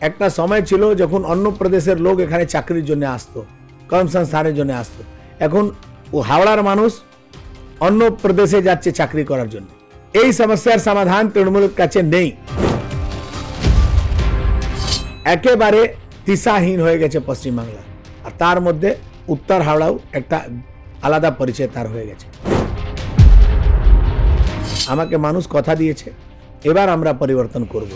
একটা সময় ছিল যখন অন্য প্রদেশের লোক এখানে চাকরির জন্য আসতো, কর্মসংস্থানের জন্য আসতো। এখন ও হাওড়ার মানুষ অন্য প্রদেশে যাচ্ছে চাকরি করার জন্য। এই সমস্যার সমাধান তৃণমূলের কাছে নেই। একেবারে দিশাহীন হয়ে গেছে পশ্চিমবাংলা, আর তার মধ্যে উত্তর হাওড়াও একটা আলাদা পরিচয় তার হয়ে গেছে। আমাকে মানুষ কথা দিয়েছে, এবার আমরা পরিবর্তন করব।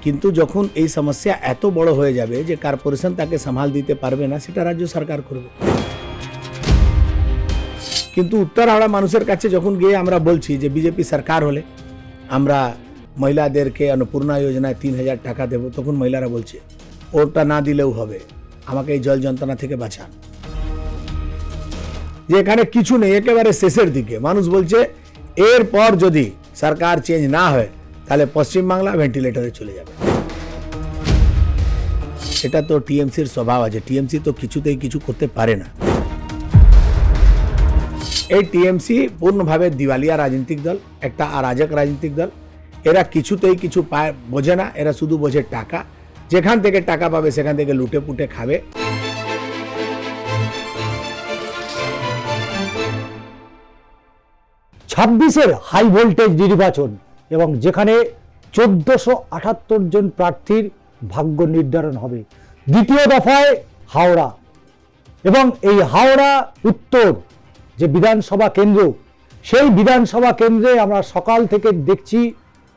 কিন্তু যখন এই সমস্যা এত বড় হয়ে যাবে যে কর্পোরেশন তাকে সামাল দিতে পারবে না, সেটা রাজ্য সরকার করবে। কিন্তু উত্তর হাওড়া মানুষের কাছে যখন গিয়ে আমরা বলছি যে বিজেপি সরকার হলে আমরা মহিলাদেরকে অন্নপূর্ণা যোজনায় 3000 টাকা দেব, তখন মহিলারা বলছে ওটা না দিলেও হবে, আমাকে এই জল যন্ত্রণা থেকে বাঁচান। যে এখানে কিছু নেই, একেবারে শেষের দিকে মানুষ বলছে এরপর যদি সরকার চেঞ্জ না হয় তাহলে পশ্চিমবাংলা ভেন্টিলেটরে চলে যাবে। এটা তো টিএমসির স্বভাব আছে, টিএমসি তো কিছুতেই কিছু করতে পারে না। এই টিএমসি পূর্ণভাবে দিওয়ালিয়া রাজনৈতিক দল, একটা অরাজক রাজনৈতিক দল। এরা কিছুতেই কিছু বোঝে না, এরা শুধু বোঝে টাকা। যেখান থেকে টাকা পাবে সেখান থেকে লুটে পুটে খাবে। 26-এর হাই ভোল্টেজ নির্বাচন এবং যেখানে 1478 জন প্রার্থীর ভাগ্য নির্ধারণ হবে। দ্বিতীয় দফায় হাওড়া, এবং এই হাওড়া উত্তর যে বিধানসভা কেন্দ্র, সেই বিধানসভা কেন্দ্রে আমরা সকাল থেকে দেখছি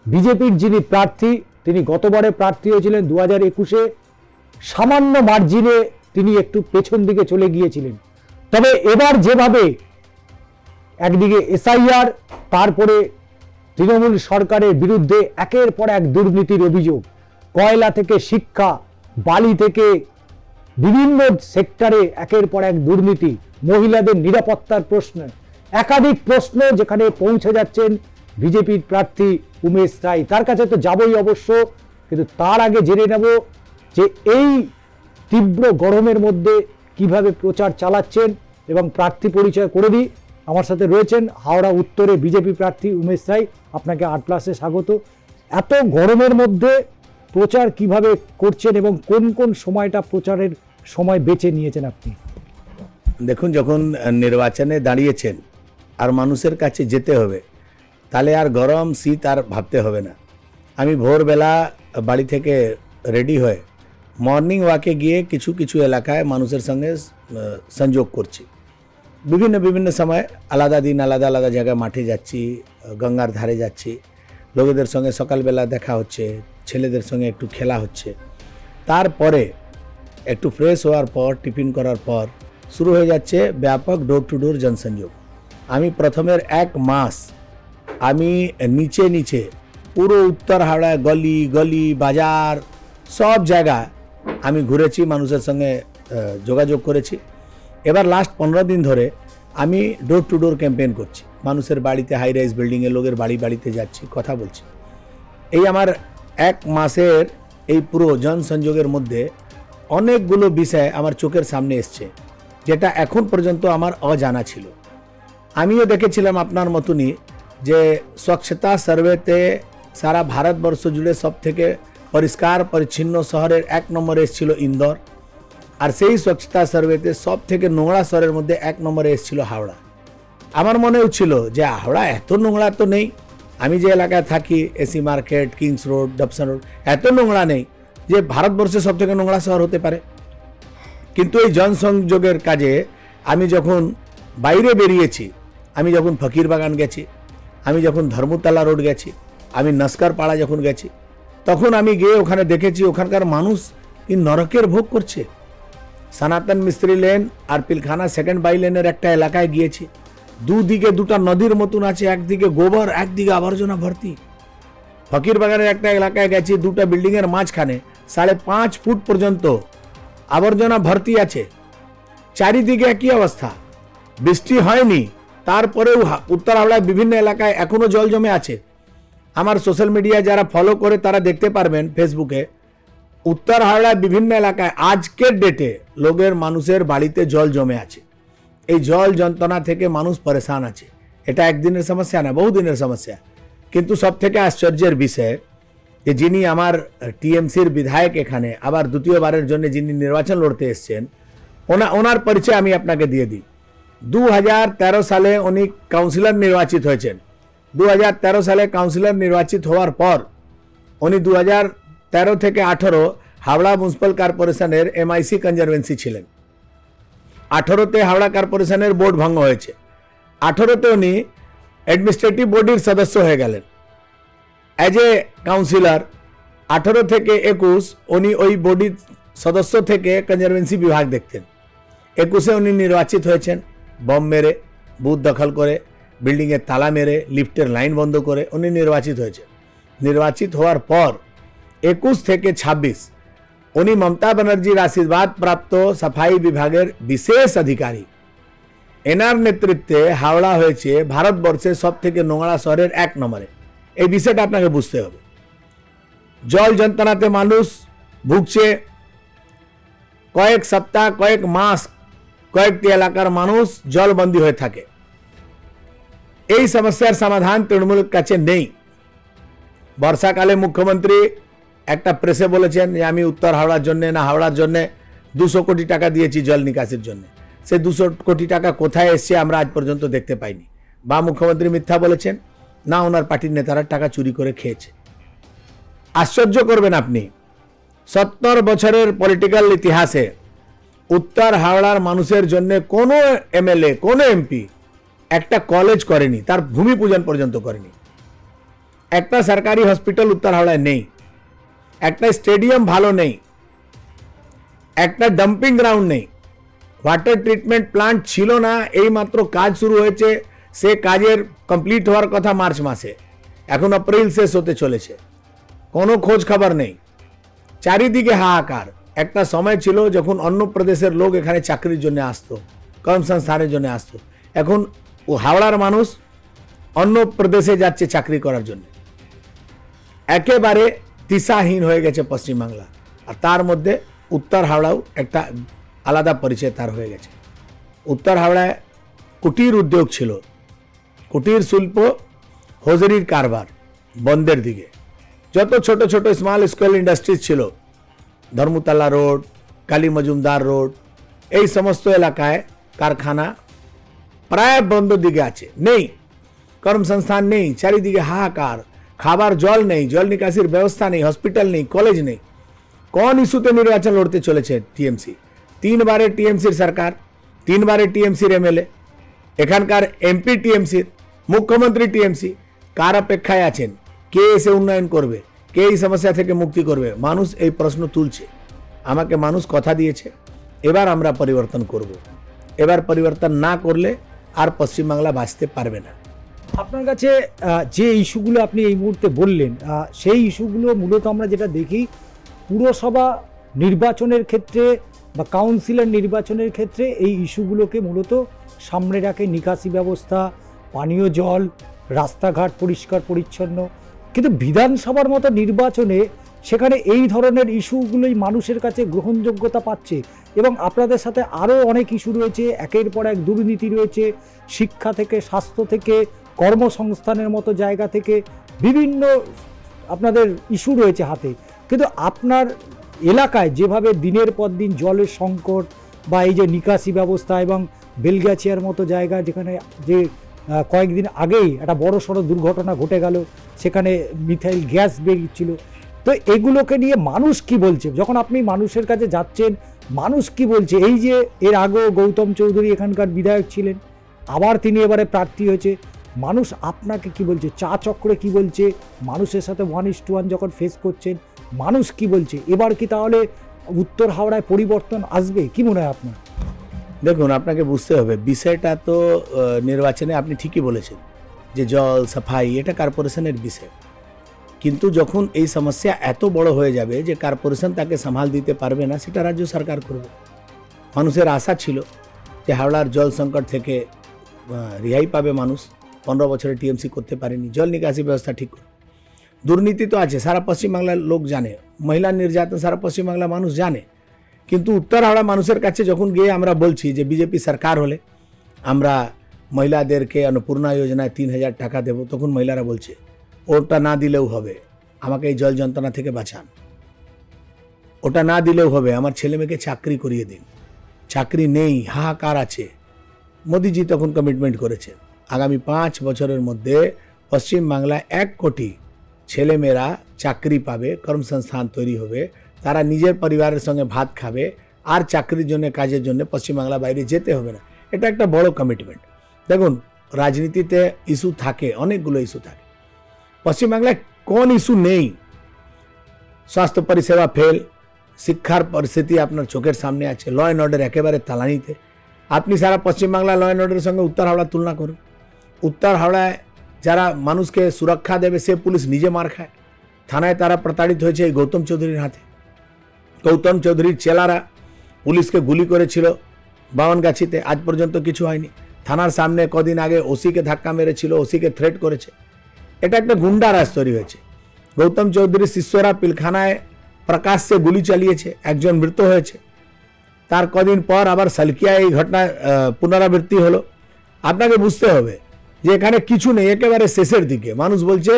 বিজেপির যিনি প্রার্থী, তিনি গতবারে প্রার্থী হয়েছিলেন 2021-এ, সামান্য মার্জিনে তিনি একটু পেছন দিকে চলে গিয়েছিলেন। তবে এবার যেভাবে একদিকে এসআইআর, তারপরে তৃণমূল সরকারের বিরুদ্ধে একের পর এক দুর্নীতির অভিযোগ, কয়লা থেকে শিক্ষা, বালি থেকে বিভিন্ন সেক্টরে একের পর এক দুর্নীতি, মহিলাদের নিরাপত্তার প্রশ্ন, একাধিক প্রশ্ন যেখানে পৌঁছে যাচ্ছেন বিজেপির প্রার্থী উমেশ রায়। তার কাছে তো যাবই অবশ্য, কিন্তু তার আগে জেনে নেব যে এই তীব্র গরমের মধ্যে কিভাবে প্রচার চালাচ্ছেন এবং প্রার্থী পরিচয় করে দিই। আমার সাথে রয়েছেন হাওড়া উত্তরে বিজেপি প্রার্থী উমেশ রায়। আপনাকে 8+এ স্বাগত। এত গরমের মধ্যে প্রচার কিভাবে করছেন এবং কোন কোন সময়টা প্রচারের সময় বেছে নিয়েছেন আপনি? দেখুন, যখন নির্বাচনে দাঁড়িয়েছেন আর মানুষের কাছে যেতে হবে, তাহলে আর গরম শীত আর ভাবতে হবে না। আমি ভোরবেলা বাড়ি থেকে রেডি হয়ে মর্নিং ওয়াকে গিয়ে কিছু কিছু এলাকায় মানুষের সঙ্গে সংযোগ করছি। বিভিন্ন সময় আলাদা দিন আলাদা আলাদা জায়গায় মাঠে যাচ্ছি, গঙ্গার ধারে যাচ্ছি, লোকেদের সঙ্গে সকালবেলা দেখা হচ্ছে, ছেলেদের সঙ্গে একটু খেলা হচ্ছে। তারপরে একটু ফ্রেশ হওয়ার পর, টিফিন করার পর শুরু হয়ে যাচ্ছে ব্যাপক ডোর টু ডোর জনসংযোগ। আমি প্রথমের 1 মাস আমি নিচে পুরো উত্তর হাওড়ায় গলি গলি বাজার সব জায়গায় আমি ঘুরেছি, মানুষের সঙ্গে যোগাযোগ করেছি। এবার লাস্ট 15 দিন ধরে আমি ডোর টু ডোর ক্যাম্পেইন করছি, মানুষের বাড়িতে, হাই রাইজ বিল্ডিংয়ে লোকের বাড়িতে যাচ্ছি, কথা বলছি। এই আমার 1 মাসের এই পুরো জনসংযোগের মধ্যে অনেকগুলো বিষয় আমার চোখের সামনে এসছে, যেটা এখন পর্যন্ত আমার অজানা ছিল। আমিও দেখেছিলাম আপনার মতনই যে স্বচ্ছতা সার্ভেতে সারা ভারতবর্ষ জুড়ে সব থেকে পরিষ্কার পরিচ্ছন্ন শহরের 1 নম্বরে এসেছিল ইন্দোর, আর সেই স্বচ্ছতা সার্ভেতে সব থেকে নোংরা শহরের মধ্যে 1 নম্বরে এসেছিল হাওড়া। আমার মনেও ছিল যে হাওড়া এত নোংরা তো নেই, আমি যে এলাকায় থাকি AC Market, Kings Road, Dobson Road, এত নোংরা নেই যে ভারতবর্ষের সব থেকে নোংরা শহর হতে পারে। কিন্তু এই জনসংযোগের কাজে আমি যখন বাইরে বেরিয়েছি, আমি যখন ফকির বাগান গেছি, আমি যখন ধর্মতলা রোড গেছি, আমি নস্কর পাড়া যখন গেছি, তখন আমি গিয়ে ওখানে দেখেছি ওখানকার মানুষ কি নরকের ভোগ করছে। সনাতন মিস্ত্রি lane R Pilkhana 2nd by লেনের একটা এলাকায় গিয়েছি, দুদিকে দুটা নদীর মতন আছে, একদিকে গোবর, একদিকে আবর্জনা ভর্তি। ফকির বাগানের একটা এলাকায় গেছি, দুটা বিল্ডিংয়ের মাঝখানে 5.5 ফুট পর্যন্ত আবর্জনা ভর্তি আছে, চারিদিকে একই অবস্থা। বৃষ্টি হয়নি, তারপরেও উত্তর হাওড়ায় বিভিন্ন এলাকায় এখনো জল জমে আছে। আমার সোশ্যাল মিডিয়ায় যারা ফলো করে তারা দেখতে পারবেন ফেসবুকে, উত্তর হাওড়ায় বিভিন্ন এলাকায় আজকের ডেটে মানুষের বাড়িতে জল জমে আছে। এই জল যন্ত্রণা থেকে মানুষ পরেশান আছে। এটা একদিনের সমস্যা না, বহুদিনের সমস্যা। কিন্তু সব থেকে আশ্চর্যের বিষয়, যে যিনি আমার টিএমসির বিধায়ক এখানে আবার দ্বিতীয়বারের জন্য যিনি নির্বাচন লড়তে এসছেন ওনার পরিচয় আমি আপনাকে দিয়ে দিই। 2013 সালে উনি কাউন্সিলর নির্বাচিত হয়েছেন। 2013 সালে কাউন্সিলর নির্বাচিত হওয়ার পর উনি 2013 থেকে 18 হাওড়া মিউনিসিপ্যাল কর্পোরেশনের এমআইসি কনজারভেন্সি ছিলেন। 18তে হাওড়া কর্পোরেশনের বোর্ড ভঙ্গ হয়েছে। 18তে উনি অ্যাডমিনিস্ট্রেটিভ বডির সদস্য হয়ে গেলেন এজ এ কাউন্সিলর। 18 থেকে 21 উনি ওই বডির সদস্য থেকে কনজারভেন্সি বিভাগ দেখতেন। 21-এ উনি নির্বাচিত হয়েছেন বম মেরে, বুথ দখল করে, বিল্ডিংয়ের তালা মেরে, লিফটের লাইন বন্ধ করে উনি নির্বাচিত হয়েছেন। নির্বাচিত হওয়ার পর 21 থেকে 26 উনি মমতা ব্যানার্জির আশীর্বাদ প্রাপ্ত সাফাই বিভাগের বিশেষ অধিকারী। এনার নেতৃত্বে হাওড়া হয়েছে ভারতবর্ষের সব থেকে নোংরা শহরের 1 নম্বরে। এই বিষয়টা আপনাকে বুঝতে হবে। জল যন্ত্রণাতে মানুষ ভুগছে। কয়েক সপ্তাহ, কয়েক মাস কয়েকটি এলাকার মানুষ জলবন্দী হয়ে থাকে। এই সমস্যার সমাধান তৃণমূলের কাছে নেই। বর্ষাকালে মুখ্যমন্ত্রী একটা প্রেসে বলেছেন যে আমি উত্তর হাওড়ার জন্য না হাওড়ার জন্য 200 কোটি টাকা দিয়েছি জল নিকাশির জন্য। সে 200 কোটি টাকা কোথায় এসছে আমরা আজ পর্যন্ত দেখতে পাইনি। বা মুখ্যমন্ত্রী মিথ্যা বলেছেন, না ওনার পার্টির নেতারা টাকা চুরি করে খেয়েছে। আশ্চর্য করবেন আপনি, 70 বছরের পলিটিক্যাল ইতিহাসে উত্তর হাওড়ার মানুষের জন্য কোনো এমএলএ, কোনো এমপি একটা কলেজ করেনি, তার ভূমি পূজন পর্যন্ত করেনি। একটা সরকারি হসপিটাল উত্তর হাওড়ায় নেই, একটা স্টেডিয়াম ভালো নেই, একটা ডাম্পিং গ্রাউন্ড নেই, ওয়াটার ট্রিটমেন্ট প্লান্ট ছিল না, এইমাত্র কাজ শুরু হয়েছে। সে কাজের কমপ্লিট হওয়ার কথা মার্চ মাসে, এখন এপ্রিল শেষ হতে চলেছে, কোনো খোঁজ খবর নেই। চারিদিকে হাহাকার। একটা সময় ছিল যখন অন্য প্রদেশের লোক এখানে চাকরির জন্য আসতো, কর্মসংস্থানের জন্য আসতো। এখন ও হাওড়ার মানুষ অন্য প্রদেশে যাচ্ছে চাকরি করার জন্য। একেবারে দিশাহীন হয়ে গেছে পশ্চিমবাংলা। আর তার মধ্যে উত্তর হাওড়াও একটা আলাদা পরিচয় তার হয়ে গেছে। উত্তর হাওড়ায় কুটির উদ্যোগ ছিল, কুটির শিল্প, হজরির কারবার বন্ধের দিকে। যত ছোট ছোট স্মল স্কেল ইন্ডাস্ট্রিজ ছিল, ধর্মতলা রোড, কালী মজুমদার রোড, এই সমস্ত এলাকায় কারখানা প্রায় বন্ধ দিকে আছে, নেই কর্মসংস্থান নেই, চারিদিকে হাহাকার। খাবার জল নেই, জল নিকাশির ব্যবস্থা নেই, হসপিটাল নেই, কলেজ নেই। কোন ইস্যুতে নির্বাচন লড়তে চলেছে টিএমসি? 3 বারে টিএমসির সরকার, 3 বারে টিএমসির এমএলএ, এখানকার এমপি টিএমসির, মুখ্যমন্ত্রী টিএমসি। কার অপেক্ষায় আছেন? কে এসে উন্নয়ন করবে? কে এই সমস্যা থেকে মুক্তি করবে? মানুষ এই প্রশ্ন তুলছে। আমাকে মানুষ কথা দিয়েছে, এবার আমরা পরিবর্তন করব। এবার পরিবর্তন না করলে আর পশ্চিমবাংলা বাঁচতে পারবে না। আপনার কাছে যে ইস্যুগুলো আপনি এই মুহূর্তে বললেন, সেই ইস্যুগুলো মূলত আমরা যেটা দেখি পুরসভা নির্বাচনের ক্ষেত্রে বা কাউন্সিলর নির্বাচনের ক্ষেত্রে এই ইস্যুগুলোকে মূলত সামনে রাখে। নিকাশি ব্যবস্থা, পানীয় জল, রাস্তাঘাট পরিষ্কার পরিচ্ছন্ন। কিন্তু বিধানসভার মতো নির্বাচনে সেখানে এই ধরনের ইস্যুগুলোই মানুষের কাছে গ্রহণযোগ্যতা পাচ্ছে। এবং আপনাদের সাথে আরও অনেক ইস্যু রয়েছে, একের পর এক দুর্নীতি রয়েছে, শিক্ষা থেকে, স্বাস্থ্য থেকে, কর্মসংস্থানের মতো জায়গা থেকে বিভিন্ন আপনাদের ইস্যু রয়েছে হাতে। কিন্তু আপনার এলাকায় যেভাবে দিনের পর দিন জলের সংকট বা এই যে নিকাশি ব্যবস্থা এবং বেলগাছিয়ার মতো জায়গা, যেখানে যে কয়েকদিন আগেই একটা বড় সড়ো দুর্ঘটনা ঘটে গেল, সেখানে মিথাইল গ্যাস বেরিয়েছিল, তো এগুলোকে নিয়ে মানুষ কি বলছে? যখন আপনি মানুষের কাছে যাচ্ছেন, মানুষ কি বলছে? এই যে এর আগেও গৌতম চৌধুরী এখানকার বিধায়ক ছিলেন, আবার তিনি এবারে প্রার্থী হয়েছে, মানুষ আপনাকে কি বলছে? চা চক্রে কি বলছে? মানুষের সাথে 1:1 যখন ফেস করছেন, মানুষ কি বলছে? এবার কি তাহলে উত্তর হাওড়ায় পরিবর্তন আসবে? কি মনে হয় আপনার? দেখুন, আপনাকে বুঝতে হবে বিষয়টা তো নির্বাচনে আপনি ঠিকই বলেছেন যে জল সাফাই এটা কর্পোরেশনের বিষয়, কিন্তু যখন এই সমস্যা এত বড় হয়ে যাবে যে কর্পোরেশন তাকে সামাল দিতে পারবে না, সেটা রাজ্য সরকার করবে। মানুষের আশা ছিল যে হাওড়ার জল সংকট থেকে রেহাই পাবে মানুষ। 15 বছরে টিএমসি করতে পারেনি, জল নিকাশি ব্যবস্থা ঠিক করবে। দুর্নীতি তো আছে, সারা পশ্চিমবাংলার লোক জানে, মহিলা নির্যাতন সারা পশ্চিমবাংলার মানুষ জানে। কিন্তু উত্তর হাওড়া মানুষের কাছে যখন গিয়ে আমরা বলছি যে বিজেপি সরকার হলে আমরা মহিলাদেরকে অন্নপূর্ণা যোজনায় 3000 টাকা দেব, তখন মহিলারা বলছে ওটা না দিলেও হবে, আমাকে এই জল যন্ত্রণা থেকে বাঁচান। ওটা না দিলেও হবে, আমার ছেলে মেয়েকে চাকরি করিয়ে দিন। চাকরি নেই, হাহাকার আছে। মোদিজি তখন কমিটমেন্ট করেছেন আগামী 5 বছরের মধ্যে পশ্চিমবাংলায় 1 কোটি ছেলেমেয়েরা চাকরি পাবে, কর্মসংস্থান তৈরি হবে, তারা নিজের পরিবারের সঙ্গে ভাত খাবে, আর চাকরির জন্য কাজের জন্য পশ্চিমবাংলা বাইরে যেতে হবে না। এটা একটা বড় কমিটমেন্ট। দেখুন, রাজনীতিতে ইস্যু থাকে, অনেকগুলো ইস্যু থাকে। পশ্চিমবাংলায় কোন ইস্যু নেই? স্বাস্থ্য পরিষেবা ফেল, শিক্ষার পরিস্থিতি আপনার চোখের সামনে আছে, ল অ্যান্ড অর্ডার একেবারে তালানিতে। আপনি সারা পশ্চিমবাংলা ল অ্যান্ড অর্ডারের সঙ্গে উত্তর হাওড়া তুলনা করুন। উত্তর হাওড়ায় যারা মানুষকে সুরক্ষা দেবে সে পুলিশ নিজে মার খায়। থানায় তারা প্রতারিত হয়েছে এই গৌতম চৌধুরীর হাতে। গৌতম চৌধুরীর চেলারা পুলিশকে গুলি করেছিল বাওয়ানগাছিতে, আজ পর্যন্ত কিছু হয়নি। থানার সামনে কদিন আগে ওসিকে ধাক্কা মেরেছিল, ওসিকে থ্রেট করেছে। এটা একটা গুন্ডা রাজ তৈরি হয়েছে। গৌতম চৌধুরীর শিষ্যরা পিলখানায় প্রকাশ্যে গুলি চালিয়েছে, একজন মৃত হয়েছে। তার কদিন পর আবার সালকিয়া এই ঘটনা পুনরাবৃত্তি হলো। আপনাকে বুঝতে হবে যে এখানে কিছু নেই, একেবারে শেষের দিকে। মানুষ বলছে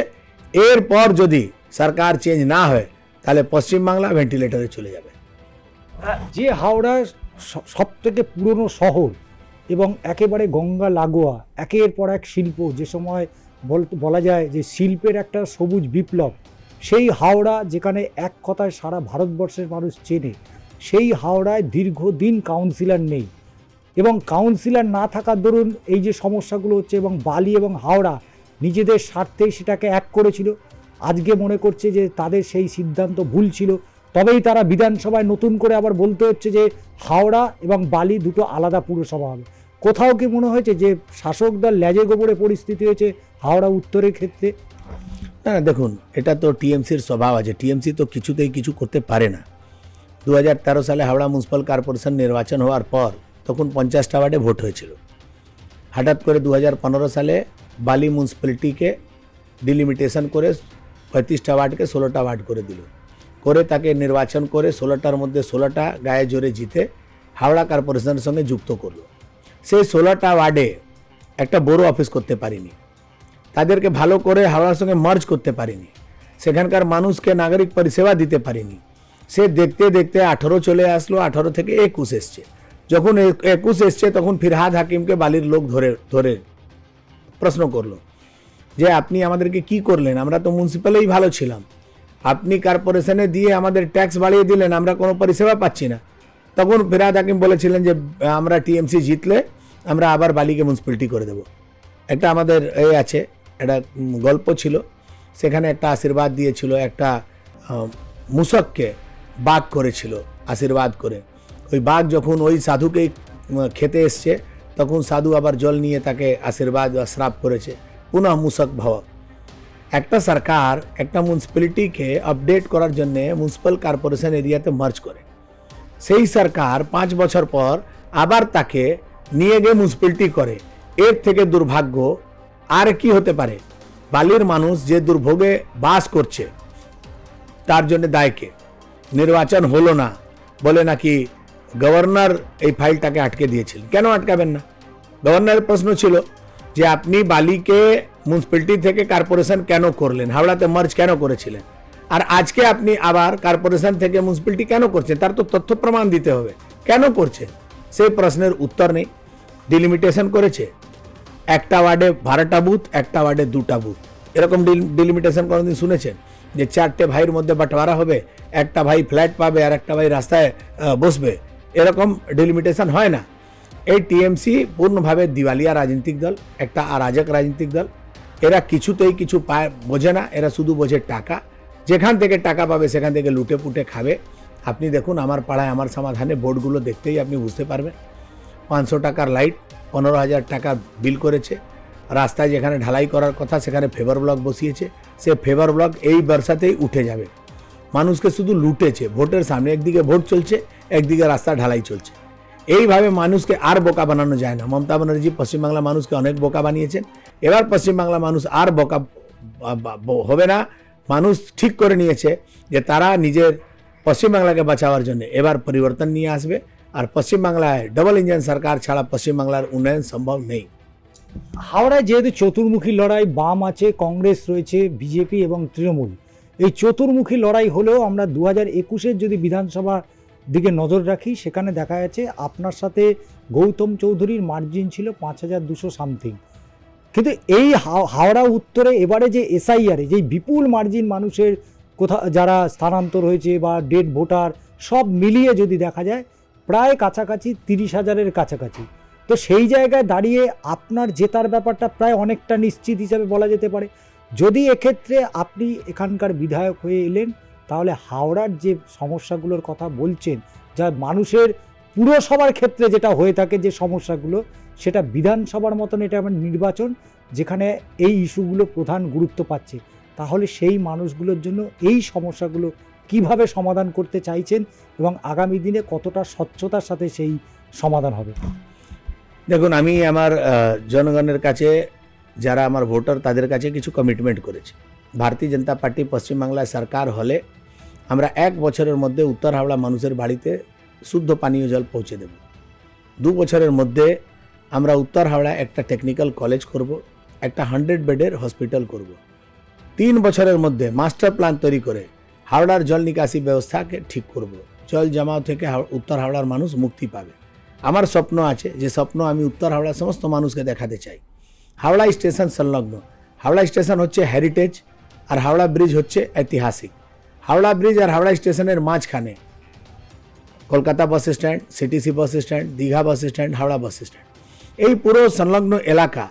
এরপর যদি সরকার চেঞ্জ না হয় তাহলে পশ্চিমবাংলা ভেন্টিলেটরে চলে যাবে। যে হাওড়া সব থেকে পুরনো শহর এবং একেবারে গঙ্গা লাগোয়া, একের পর এক শিল্প, যে সময় বলা যায় যে শিল্পের একটা সবুজ বিপ্লব, সেই হাওড়া যেখানে এক কথায় সারা ভারতবর্ষের মানুষ চেনে, সেই হাওড়ায় দীর্ঘদিন কাউন্সিলর নেই। এবং কাউন্সিলর না থাকার দরুন এই যে সমস্যাগুলো হচ্ছে, এবং বালি এবং হাওড়া নিজেদের স্বার্থেই সেটাকে এক করেছিল। আজকে মনে করছে যে তাদের সেই সিদ্ধান্ত ভুল ছিল, তবেই তারা বিধানসভায় নতুন করে আবার বলতে হচ্ছে যে হাওড়া এবং বালি দুটো আলাদা পুরসভা হবে। কোথাও কি মনে হয়েছে যে শাসক দল ল্যাজে গোবরে পরিস্থিতি হয়েছে হাওড়া উত্তরের ক্ষেত্রে? না, দেখুন, এটা তো টিএমসির স্বভাব আছে। টিএমসি তো কিছুতেই কিছু করতে পারে না। 2013 সালে হাওড়া মিউনিসিপ্যাল কর্পোরেশন নির্বাচন হওয়ার পর তখন 50টা ওয়ার্ডে ভোট হয়েছিল। হঠাৎ করে 2015 সালে বালি মিউনিসিপ্যালিটিকে ডিলিমিটেশন করে 35টা ওয়ার্ডকে 16টা ওয়ার্ড করে দিল। করে তাকে নির্বাচন করে 16টার মধ্যে 16টা গায়ে জোরে জিতে হাওড়া কর্পোরেশনের সঙ্গে যুক্ত করলো। সেই 16টা ওয়ার্ডে একটা বড় অফিস করতে পারিনি, তাদেরকে ভালো করে হাওড়ার সঙ্গে মার্জ করতে পারিনি, সেখানকার মানুষকে নাগরিক পরিষেবা দিতে পারিনি। সে দেখতে দেখতে 18 চলে আসলো, 18 থেকে 21 এসছে। যখন 21 এসছে তখন ফিরহাদ হাকিমকে বালির লোক ধরে প্রশ্ন করলো যে আপনি আমাদেরকে কি করলেন? আমরা তো মিউনিসিপ্যালেই ভালো ছিলাম, আপনি কর্পোরেশনে দিয়ে আমাদের ট্যাক্স বাড়িয়ে দিলেন, আমরা কোনো পরিষেবা পাচ্ছি না। তখন ফিরহাদ হাকিম বলেছিলেন যে আমরা টিএমসি জিতলে আমরা আবার বালিকে মিউনিসিপ্যালিটি করে দেব। একটা আমাদের আছে, একটা গল্প ছিল, সেখানে একটা আশীর্বাদ দিয়েছিল, একটা মূষককে বাঘ করেছিল আশীর্বাদ করে। ওই বাঘ যখন ওই সাধুকে খেতে এসছে তখন সাধু আবার জল নিয়ে তাকে আশীর্বাদ বা শ্রাপ করেছে, পুনঃ মূষক ভব। একটা সরকার একটা মিউনিসিপ্যালিটিকে আপডেট করার জন্য মিউনিসিপ্যাল কর্পোরেশন এরিয়াতে মার্জ করে, সেই সরকার 5 বছর পর আবার তাকে নিয়ে গিয়ে মিউনিসিপ্যালিটি করে। এর থেকে দুর্ভাগ্য আর কি হতে পারে? বালির মানুষ যে দুর্ভোগে বাস করছে তার জন্য দায়কে। নির্বাচন হলো না বলে নাকি গভর্নর এই ফাইলটাকে আটকে দিয়েছিলেন। কেন আটকাবেন না? গভর্নরের প্রশ্ন ছিল যে আপনি বালিকে মিউনিসিপ্যালিটি থেকে কর্পোরেশন কেন করলেন, হাওড়াতে মার্জ কেন করেছিলেন, আর আজকে আপনি আবার কর্পোরেশন থেকে মিউনিসিপ্যালিটি কেন করছেন? তার তো তথ্য প্রমাণ দিতে হবে, কেন করছেন? সেই প্রশ্নের উত্তর নেই। ডিলিমিটেশন করেছে, একটা ওয়ার্ডে 12টা বুথ, একটা ওয়ার্ডে 2টা বুথ। এরকম ডিলিমিটেশন কোনোদিন শুনেছেন যে 4টে ভাইয়ের মধ্যে বাঁটোয়ারা হবে, একটা ভাই ফ্ল্যাট পাবে আর একটা ভাই রাস্তায় বসবে? এরকম ডিলিমিটেশন হয় না। এই টিএমসি পূর্ণভাবে দিওয়ালিয়া রাজনৈতিক দল, একটা অরাজক রাজনৈতিক দল। এরা কিছুতেই কিছু বোঝে না, এরা শুধু বোঝে টাকা। যেখান থেকে টাকা পাবে সেখান থেকে লুটে পুটে খাবে। আপনি দেখুন আমার পাড়ায় আমার সমাধানে বোর্ডগুলো দেখতেই আপনি বুঝতে পারবেন। 500 টাকার লাইট 15,000 টাকা বিল করেছে। রাস্তায় যেখানে ঢালাই করার কথা সেখানে ফেভার ব্লক বসিয়েছে, সে ফেভার ব্লক এই বর্ষাতেই উঠে যাবে। মানুষকে শুধু লুটেছে ভোটের সামনে, একদিকে ভোট চলছে, একদিকে রাস্তা ঢালাই চলছে। এইভাবে মানুষকে আর বোকা বানানো যায় না। মমতা ব্যানার্জি পশ্চিমবাংলা মানুষকে অনেক বোকা বানিয়েছেন। এবার পশ্চিমবাংলা মানুষ আর বোকা হবে না। মানুষ ঠিক করে নিয়েছে যে তারা নিজের পশ্চিমবাংলাকে বাঁচাবার জন্য এবার পরিবর্তন নিয়ে আসবে। আর পশ্চিমবাংলায় ডবল ইঞ্জিন সরকার ছাড়া পশ্চিমবাংলার উন্নয়ন সম্ভব নেই। হাওড়ায় যেহেতু চতুর্মুখী লড়াই, বাম আছে, কংগ্রেস রয়েছে, বিজেপি এবং তৃণমূল, এই চতুর্মুখী লড়াই হলেও আমরা 2021-এর যদি বিধানসভা দিকে নজর রাখি, সেখানে দেখা যাচ্ছে আপনার সাথে গৌতম চৌধুরীর মার্জিন ছিল 5200 সামথিং। কিন্তু এই হাওড়া উত্তরে এবারে যে এসআইআরে যে বিপুল মার্জিন মানুষের যারা স্থানান্তর হয়েছে বা ডেড ভোটার সব মিলিয়ে যদি দেখা যায় প্রায় কাছাকাছি 30,000-এর কাছাকাছি। তো সেই জায়গায় দাঁড়িয়ে আপনার জেতার ব্যাপারটা প্রায় অনেকটা নিশ্চিত হিসাবে বলা যেতে পারে। যদি এক্ষেত্রে আপনি এখানকার বিধায়ক হয়ে এলেন, তাহলে হাওড়ার যে সমস্যাগুলোর কথা বলছেন, যা মানুষের পুরসভার ক্ষেত্রে যেটা হয়ে থাকে যে সমস্যাগুলো, সেটা বিধানসভার মতন এটা আমার নির্বাচন যেখানে এই ইস্যুগুলো প্রধান গুরুত্ব পাচ্ছে, তাহলে সেই মানুষগুলোর জন্য এই সমস্যাগুলো কিভাবে সমাধান করতে চাইছেন এবং আগামী দিনে কতটা স্বচ্ছতার সাথে সেই সমাধান হবে? দেখুন, আমি আমার জনগণের কাছে, যারা আমার ভোটার, তাদের কাছে কিছু কমিটমেন্ট করেছি। ভারতীয় জনতা পার্টি পশ্চিমবাংলায় সরকার হলে আমরা 1 বছরের মধ্যে উত্তর হাওড়া মানুষের বাড়িতে শুদ্ধ পানীয় জল পৌঁছে দেব। 2 বছরের মধ্যে আমরা উত্তর হাওড়া একটা টেকনিক্যাল কলেজ করব, একটা 100 বেডের হসপিটাল করব। 3 বছরের মধ্যে মাস্টার প্ল্যান তৈরি করে হাওড়ার জল নিকাশি ব্যবস্থাকে ঠিক করব। জল জমাও থেকে উত্তর হাওড়ার মানুষ মুক্তি পাবে। আমার স্বপ্ন আছে, যে স্বপ্ন আমি উত্তর হাওড়ার সমস্ত মানুষকে দেখাতে চাই। হাওড়া স্টেশন সংলগ্ন, হাওড়া স্টেশন হচ্ছে হেরিটেজ আর হাওড়া ব্রিজ হচ্ছে ঐতিহাসিক। হাওড়া ব্রিজ আর হাওড়া স্টেশনের মাঝখানে Kolkata bus stand, CTC bus stand, Digha bus stand, Howrah bus stand, এই পুরো সংলগ্ন এলাকা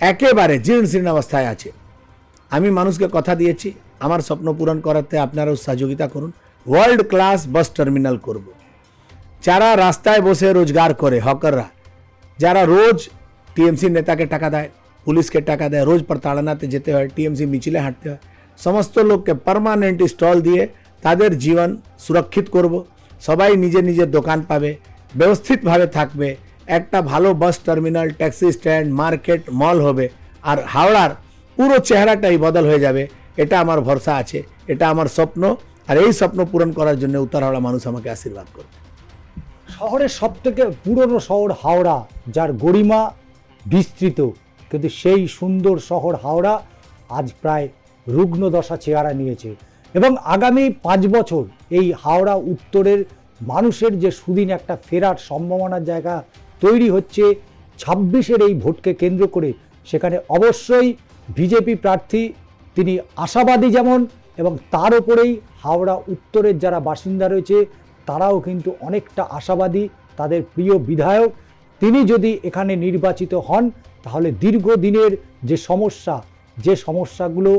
একেবারে জীর্ণ শীর্ণ অবস্থায় আছে। আমি মানুষকে কথা দিয়েছি, আমার স্বপ্ন পূরণ করাতে আপনারাও সহযোগিতা করুন। ওয়ার্ল্ড ক্লাস বাস টার্মিনাল করব। যারা রাস্তায় বসে রোজগার করে, হকাররা, যারা রোজ টিএমসি নেতাকে টাকা দেয়, পুলিশকে টাকা দেয়, রোজ প্রতারণাতে যেতে হয়, টিএমসি মিছিলে হাঁটতে হয়, সমস্ত লোককে পার্মানেন্ট স্টল দিয়ে তাদের জীবন সুরক্ষিত করব। সবাই নিজের নিজের দোকান পাবে, ব্যবস্থিতভাবে থাকবে, একটা ভালো bus terminal, taxi stand, market, mall হবে, আর হাওড়ার পুরো চেহারাটাই বদল হয়ে যাবে। এটা আমার ভরসা আছে, এটা আমার স্বপ্ন, আর এই স্বপ্ন পূরণ করার জন্য উত্তর হাওড়া মানুষ আমাকে আশীর্বাদ করবে। শহরের সবথেকে পুরনো শহর হাওড়া, যার গরিমা বিস্তৃত, কিন্তু সেই সুন্দর শহর হাওড়া আজ প্রায় রুগ্ন দশা চেহারা নিয়েছে। এবং আগামী 5 বছর এই হাওড়া উত্তরের মানুষের যে সুদিন একটা ফেরার সম্ভাবনার জায়গা তৈরি হচ্ছে 26-এর এই ভোটকে কেন্দ্র করে, সেখানে অবশ্যই বিজেপি প্রার্থী তিনি আশাবাদী যেমন, এবং তার উপরেই হাওড়া উত্তরের যারা বাসিন্দা রয়েছে তারাও কিন্তু অনেকটা আশাবাদী। তাদের প্রিয় বিধায়ক তিনি যদি এখানে নির্বাচিত হন, তাহলে দীর্ঘদিনের যে সমস্যাগুলো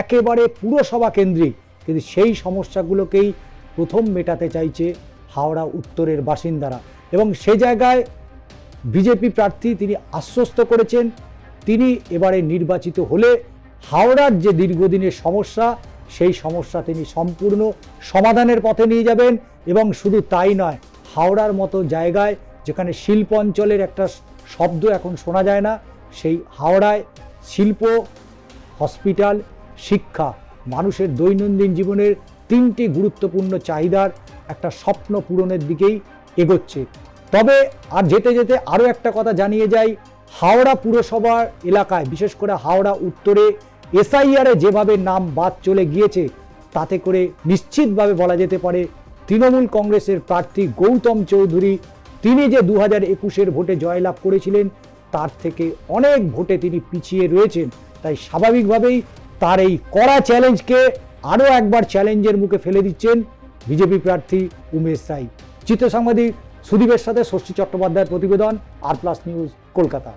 একেবারে পুরসভা কেন্দ্রিক, কিন্তু সেই সমস্যাগুলোকেই প্রথম মেটাতে চাইছে হাওড়া উত্তরের বাসিন্দারা। এবং সে জায়গায় বিজেপি প্রার্থী তিনি আশ্বস্ত করেছেন, তিনি এবারে নির্বাচিত হলে হাওড়ার যে দীর্ঘদিনের সমস্যা, সেই সমস্যা তিনি সম্পূর্ণ সমাধানের পথে নিয়ে যাবেন। এবং শুধু তাই নয়, হাওড়ার মতো জায়গায় যেখানে শিল্প অঞ্চলের একটা শব্দ এখন শোনা যায় না, সেই হাওড়ায় শিল্প, হসপিটাল, শিক্ষা, মানুষের দৈনন্দিন জীবনের 3টি গুরুত্বপূর্ণ চাহিদার একটা স্বপ্ন পূরণের দিকেই এগোচ্ছে। তবে আর যেতে যেতে আরও একটা কথা জানিয়ে যাই, হাওড়া পুরসভার এলাকায়, বিশেষ করে হাওড়া উত্তরে এসআইআরে যেভাবে নাম বাদ চলে গিয়েছে, তাতে করে নিশ্চিতভাবে বলা যেতে পারে তৃণমূল কংগ্রেসের প্রার্থী গৌতম চৌধুরী তিনি যে 2021-এর ভোটে জয়লাভ করেছিলেন, তার থেকে অনেক ভোটে তিনি পিছিয়ে রয়েছেন। তাই স্বাভাবিকভাবেই তার এই কড়া চ্যালেঞ্জকে আরও একবার চ্যালেঞ্জের মুখে ফেলে দিচ্ছেন বিজেপি প্রার্থী উমেশ সাই। চিত্র সাংবাদিক সুদীপের সাথে ষষ্ঠী চট্টোপাধ্যায়ের প্রতিবেদন, আর প্লাস নিউজ, কলকাতা।